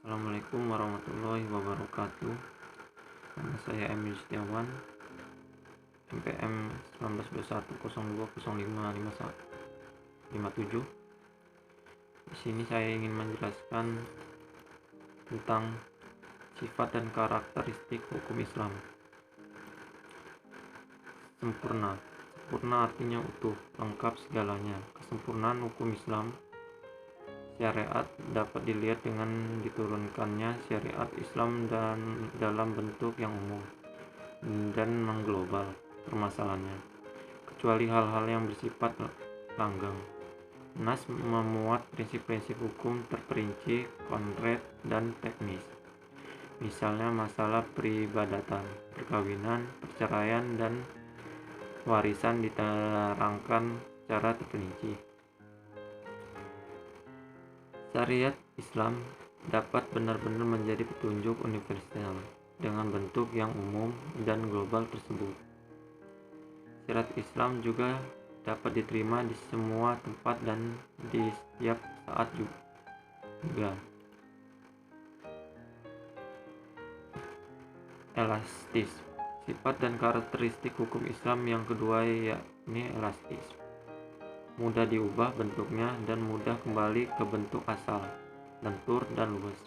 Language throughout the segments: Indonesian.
Assalamualaikum warahmatullahi wabarakatuh. Nama saya Emil Setiawan, NPM 1921020557. Di sini saya ingin menjelaskan tentang sifat dan karakteristik hukum Islam. Sempurna. Sempurna artinya utuh, lengkap segalanya. Kesempurnaan hukum Islam syariat dapat dilihat dengan diturunkannya syariat Islam dan dalam bentuk yang umum dan mengglobal permasalahannya, kecuali hal-hal yang bersifat langgeng. Nas memuat prinsip-prinsip hukum terperinci, konkret, dan teknis. Misalnya masalah peribadatan, perkawinan, perceraian, dan warisan diterangkan secara terperinci. Syariat Islam dapat benar-benar menjadi petunjuk universal dengan bentuk yang umum dan global tersebut. Syariat Islam juga dapat diterima di semua tempat dan di setiap saat juga. Elastis. Sifat dan karakteristik hukum Islam yang kedua yakni elastis. Mudah diubah bentuknya dan mudah kembali ke bentuk asal, lentur dan luas.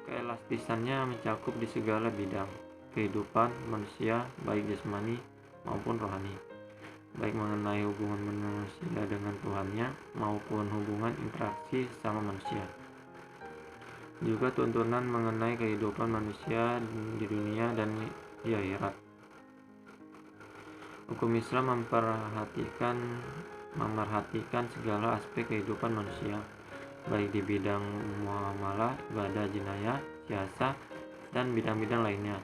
Keelastisannya mencakup di segala bidang kehidupan manusia, baik jasmani maupun rohani, baik mengenai hubungan manusia dengan Tuhannya maupun hubungan interaksi sama manusia. Juga tuntunan mengenai kehidupan manusia di dunia dan di akhirat. Hukum Islam memerhatikan segala aspek kehidupan manusia, baik di bidang muamalah, ibadah, jinayah, siasa, dan bidang-bidang lainnya.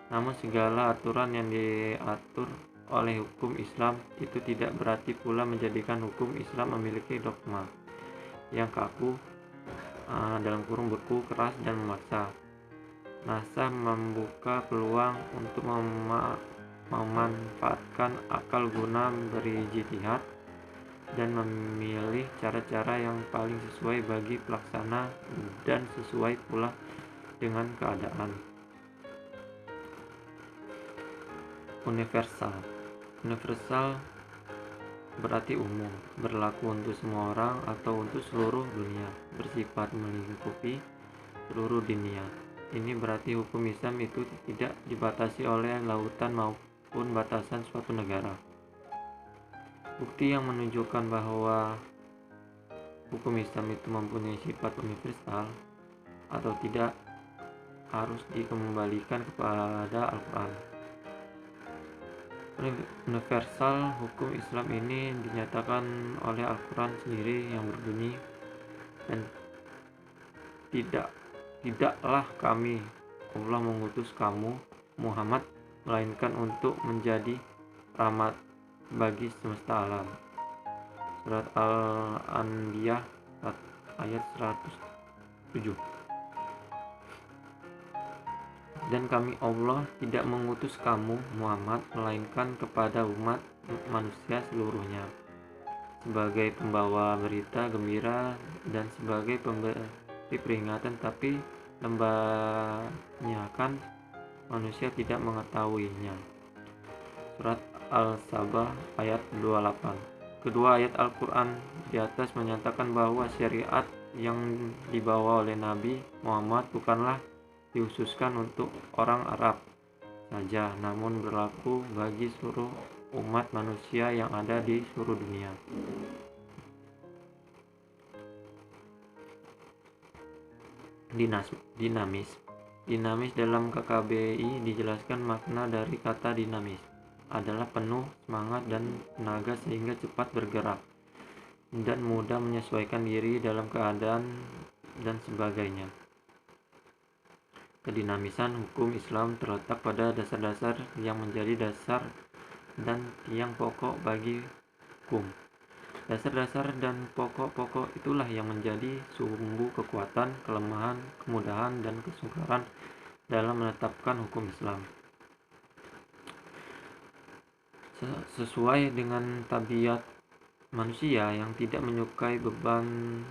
Namun segala aturan yang diatur oleh hukum Islam itu tidak berarti pula menjadikan hukum Islam memiliki dogma yang kaku, dalam kurung beku, keras, dan memaksa. NASA membuka peluang untuk memanfaatkan akal guna berijtihad dan memilih cara-cara yang paling sesuai bagi pelaksana dan sesuai pula dengan keadaan. Universal berarti umum, berlaku untuk semua orang atau untuk seluruh dunia, bersifat melingkupi seluruh dunia. Ini berarti hukum Islam itu tidak dibatasi oleh lautan maupun batasan suatu negara. Bukti yang menunjukkan bahwa hukum Islam itu mempunyai sifat universal atau tidak harus dikembalikan kepada Al-Quran. Universal hukum Islam ini dinyatakan oleh Al-Quran sendiri yang berbunyi, dan tidaklah kami Allah mengutus kamu Muhammad melainkan untuk menjadi rahmat bagi semesta alam. Surat Al-Anbiya ayat 107. Dan kami Allah tidak mengutus kamu Muhammad melainkan kepada umat manusia seluruhnya sebagai pembawa berita gembira dan sebagai pemberi peringatan, tapi kebanyakan manusia tidak mengetahuinya. Surat Al-Sabah ayat 28. Kedua ayat Al-Quran di atas menyatakan bahwa syariat yang dibawa oleh Nabi Muhammad bukanlah dikhususkan untuk orang Arab saja, namun berlaku bagi seluruh umat manusia yang ada di seluruh dunia. Dinamis dalam KKBI dijelaskan makna dari kata dinamis adalah penuh semangat dan tenaga sehingga cepat bergerak dan mudah menyesuaikan diri dalam keadaan dan sebagainya. Kedinamisan hukum Islam terletak pada dasar-dasar yang menjadi dasar dan tiang pokok bagi hukum. Dasar-dasar dan pokok-pokok itulah yang menjadi sumbu kekuatan, kelemahan, kemudahan, dan kesukaran dalam menetapkan hukum Islam. Sesuai dengan tabiat manusia yang tidak menyukai beban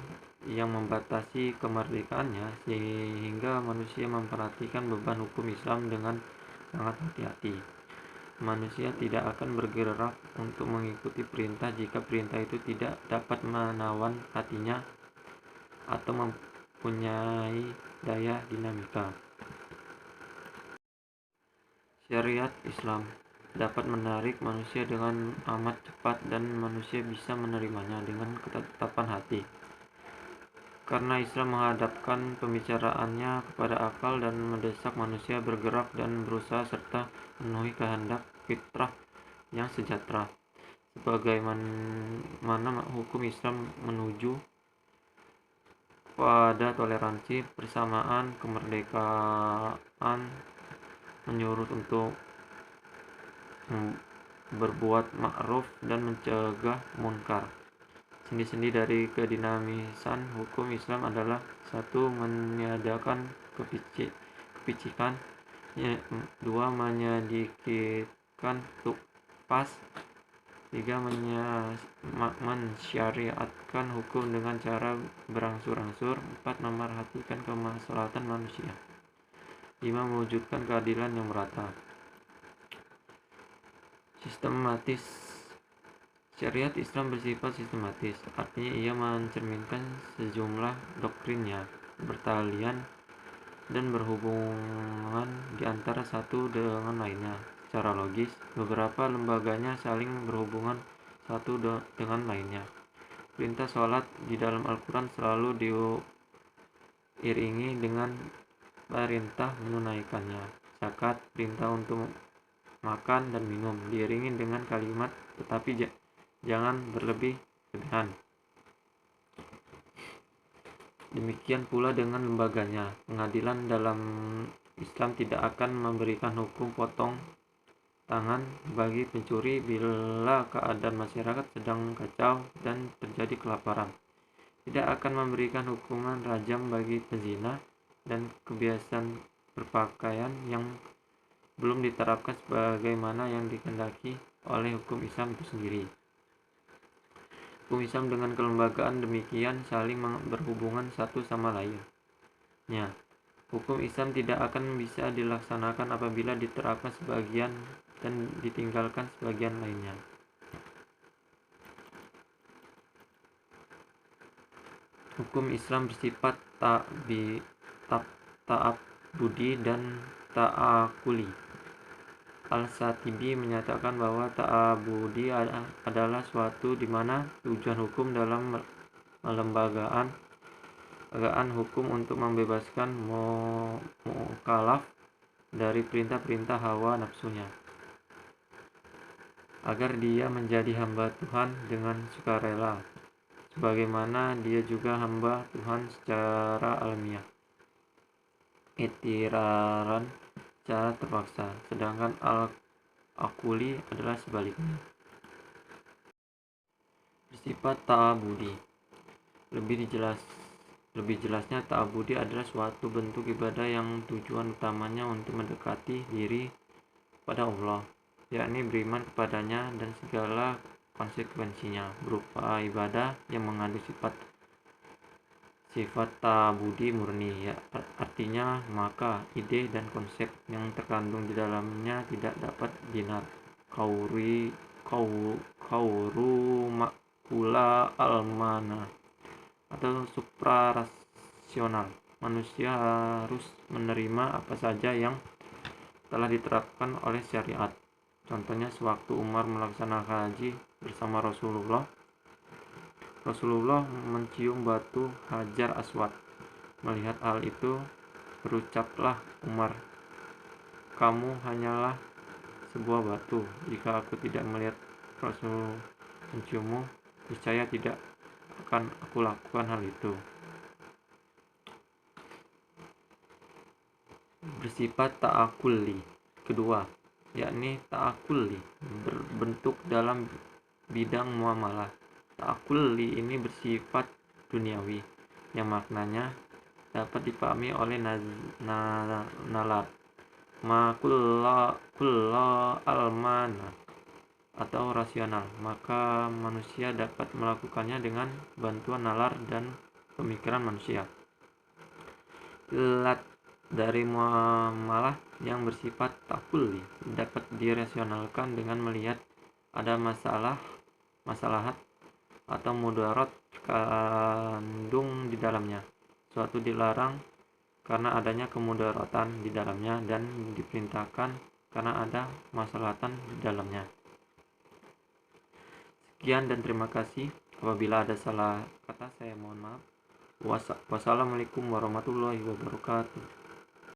yang membatasi kemerdekaannya, sehingga manusia memperhatikan beban hukum Islam dengan sangat hati-hati. Manusia tidak akan bergerak untuk mengikuti perintah jika perintah itu tidak dapat menawan hatinya atau mempunyai daya dinamika. Syariat Islam dapat menarik manusia dengan amat cepat dan manusia bisa menerimanya dengan ketetapan hati. Karena Islam menghadapkan pembicaraannya kepada akal dan mendesak manusia bergerak dan berusaha serta memenuhi kehendak fitrah yang sejahtera. Sebagaimana hukum Islam menuju pada toleransi, persamaan, kemerdekaan, menyuruh untuk berbuat ma'ruf dan mencegah munkar. Sendi-sendi dari kedinamisan hukum Islam adalah: 1. Meniadakan kepicikan, 2. Menyedikitkan pas, 3. Mensyariatkan hukum dengan cara berangsur-angsur, 4. Memerhatikan kemaslahatan manusia, 5. Mewujudkan keadilan yang merata. Sistematis. Syariat Islam bersifat sistematis, artinya ia mencerminkan sejumlah doktrinnya bertalian dan berhubungan di antara satu dengan lainnya. Secara logis, beberapa lembaganya saling berhubungan satu dengan lainnya. Perintah sholat di dalam Al-Quran selalu diiringi dengan perintah menunaikannya. Zakat, perintah untuk makan dan minum, diiringi dengan kalimat tetapi jangan berlebih-lebihan. Demikian pula dengan lembaganya. Pengadilan dalam Islam tidak akan memberikan hukum potong tangan bagi pencuri bila keadaan masyarakat sedang kacau dan terjadi kelaparan. Tidak akan memberikan hukuman rajam bagi pezina dan kebiasaan berpakaian yang belum diterapkan sebagaimana yang dikehendaki oleh hukum Islam itu sendiri. Hukum Islam dengan kelembagaan demikian saling berhubungan satu sama lainnya. Hukum Islam tidak akan bisa dilaksanakan apabila diterapkan sebagian dan ditinggalkan sebagian lainnya. Hukum Islam bersifat ta'abudi dan ta'akuli. Al-Shatibi menyatakan bahwa ta'abudi adalah suatu di mana tujuan hukum dalam melembagaan hukum untuk membebaskan mukallaf dari perintah-perintah hawa nafsunya, agar dia menjadi hamba Tuhan dengan sukarela, sebagaimana dia juga hamba Tuhan secara alamiah, itiraran, secara terpaksa. Sedangkan al-akuli adalah sebaliknya, bersifat ta'abudi. Lebih jelasnya, ta'abudi adalah suatu bentuk ibadah yang tujuan utamanya untuk mendekati diri pada Allah, yakni beriman kepadanya dan segala konsekuensinya, berupa ibadah yang mengandung sifat ta'abudi murni, ya, artinya maka ide dan konsep yang terkandung di dalamnya tidak dapat kauru makula almana atau suprarasional. Manusia harus menerima apa saja yang telah diterapkan oleh syariat. Contohnya, sewaktu Umar melaksanakan haji bersama Rasulullah mencium batu Hajar Aswad. Melihat hal itu, berucaplah Umar, "Kamu hanyalah sebuah batu. Jika aku tidak melihat Rasul menciummu, niscaya tidak akan aku lakukan hal itu." Bersifat ta'akuli kedua, yakni ta'akuli berbentuk dalam bidang muamalah. Ta'akuli ini bersifat duniawi, yang maknanya dapat dipahami oleh nalar, kulla almana, atau rasional. Maka manusia dapat melakukannya dengan bantuan nalar dan pemikiran manusia. Ilat dari muamalah yang bersifat takuli dapat dirasionalkan dengan melihat ada masalahat atau mudarat kandung di dalamnya. Suatu dilarang karena adanya kemudaratan di dalamnya dan diperintahkan karena ada masalahatan di dalamnya. Sekian dan terima kasih. Apabila ada salah kata saya mohon maaf. Wassalamualaikum warahmatullahi wabarakatuh.